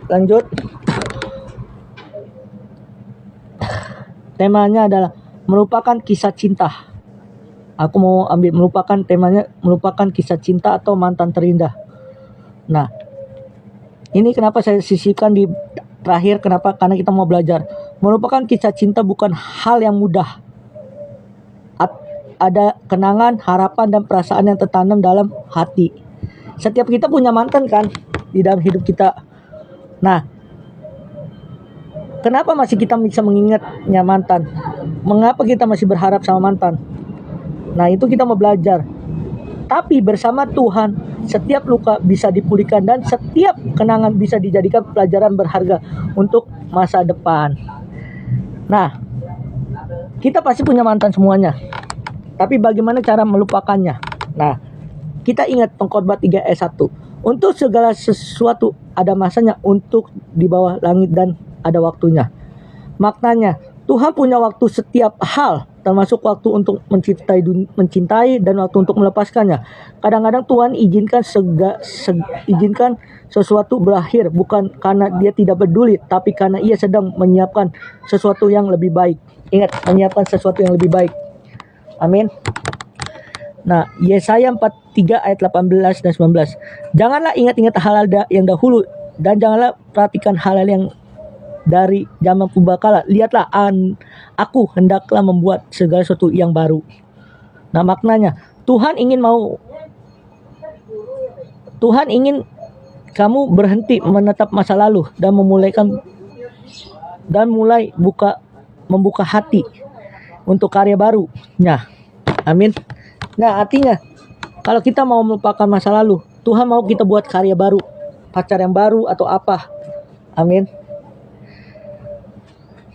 lanjut. Temanya adalah melupakan kisah cinta. Aku mau ambil melupakan, temanya melupakan kisah cinta atau mantan terindah. Nah, ini kenapa saya sisihkan di terakhir, kenapa? Karena kita mau belajar. Melupakan kisah cinta bukan hal yang mudah. Ada kenangan, harapan, dan perasaan yang tertanam dalam hati. Setiap kita punya mantan kan di dalam hidup kita. Nah, kenapa masih kita bisa mengingatnya mantan? Mengapa kita masih berharap sama mantan? Nah, itu kita mau belajar. Tapi bersama Tuhan, setiap luka bisa dipulihkan dan setiap kenangan bisa dijadikan pelajaran berharga untuk masa depan. Nah, kita pasti punya mantan semuanya. Tapi bagaimana cara melupakannya? Nah, kita ingat Pengkhotbah 3 ayat 1. Untuk segala sesuatu ada masanya untuk di bawah langit dan ada waktunya. Maknanya, Tuhan punya waktu setiap hal, termasuk waktu untuk mencintai dan waktu untuk melepaskannya. Kadang-kadang Tuhan izinkan izinkan sesuatu berakhir bukan karena dia tidak peduli, tapi karena ia sedang menyiapkan sesuatu yang lebih baik. Ingat, menyiapkan sesuatu yang lebih baik. Amin. Nah, Yesaya 43 ayat 18 dan 19. Janganlah ingat-ingat hal-hal yang dahulu dan janganlah perhatikan hal-hal yang dari zaman purbakala. Lihatlah, aku hendaklah membuat segala sesuatu yang baru. Nah, maknanya Tuhan ingin kamu berhenti menatap masa lalu dan mulai membuka hati untuk karya barunya. Amin. Nah, artinya kalau kita mau melupakan masa lalu, Tuhan mau kita buat karya baru, pacar yang baru atau apa. Amin.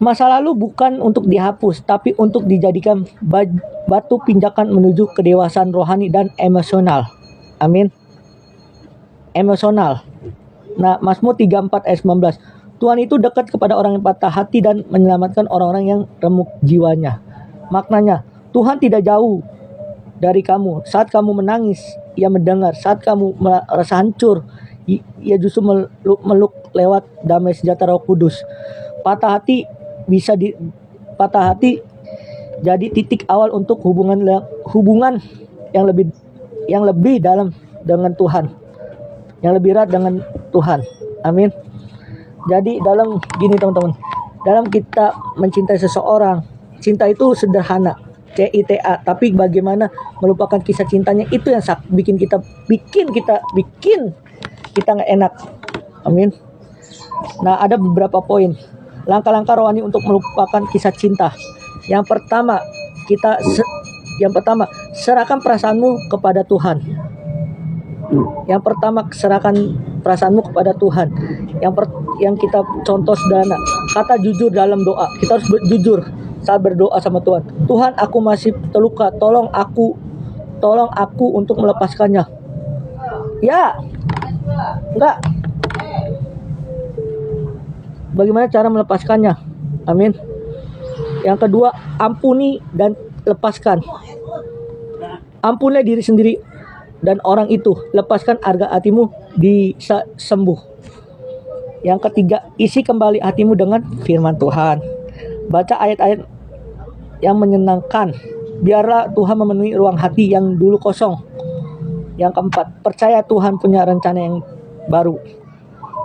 Masa lalu bukan untuk dihapus, tapi untuk dijadikan batu pijakan menuju kedewasaan rohani dan emosional. Amin. Emosional. Nah, Mazmur 34 ayat 19. Tuhan itu dekat kepada orang yang patah hati dan menyelamatkan orang-orang yang remuk jiwanya. Maknanya, Tuhan tidak jauh dari kamu. Saat kamu menangis, Ia mendengar. Saat kamu merasa hancur, Ia justru meluk lewat damai sejahtera Roh Kudus. Patah hati jadi titik awal untuk hubungan yang lebih dalam dengan Tuhan, yang lebih erat dengan Tuhan. Amin. Jadi dalam gini teman-teman, dalam kita mencintai seseorang, cinta itu sederhana, CITA, tapi bagaimana melupakan kisah cintanya itu yang bikin kita nggak enak. Amin. Nah, ada beberapa poin langkah-langkah rohani untuk melupakan kisah cinta. Yang pertama, serahkan perasaanmu kepada Tuhan. Serahkan perasaanmu kepada Tuhan. Yang kita contoh sederhana, kata jujur dalam doa. Kita harus jujur saat berdoa sama Tuhan. Tuhan, aku masih terluka, tolong aku untuk melepaskannya. Ya, enggak. Bagaimana cara melepaskannya? Amin. Yang kedua, ampuni dan lepaskan. Ampunilah diri sendiri dan orang itu. Lepaskan agar hatimu bisa sembuh. Yang ketiga, isi kembali hatimu dengan firman Tuhan. Baca ayat-ayat yang menyenangkan. Biarlah Tuhan memenuhi ruang hati yang dulu kosong. Yang keempat, percaya Tuhan punya rencana yang baru.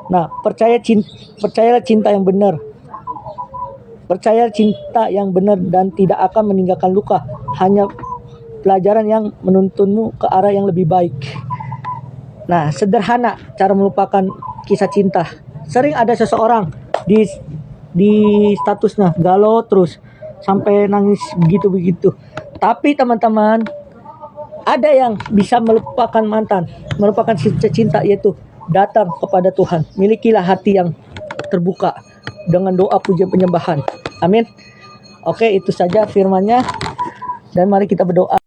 Nah, percayalah cinta yang benar. Percaya cinta yang benar dan tidak akan meninggalkan luka. Hanya pelajaran yang menuntunmu ke arah yang lebih baik. Nah, sederhana cara melupakan kisah cinta. Sering ada seseorang di statusnya galau terus sampai nangis begitu. Tapi teman-teman, ada yang bisa melupakan mantan, melupakan cinta, yaitu datang kepada Tuhan. Milikilah hati yang terbuka dengan doa pujian penyembahan. Amin. Oke, itu saja firman-Nya dan mari kita berdoa.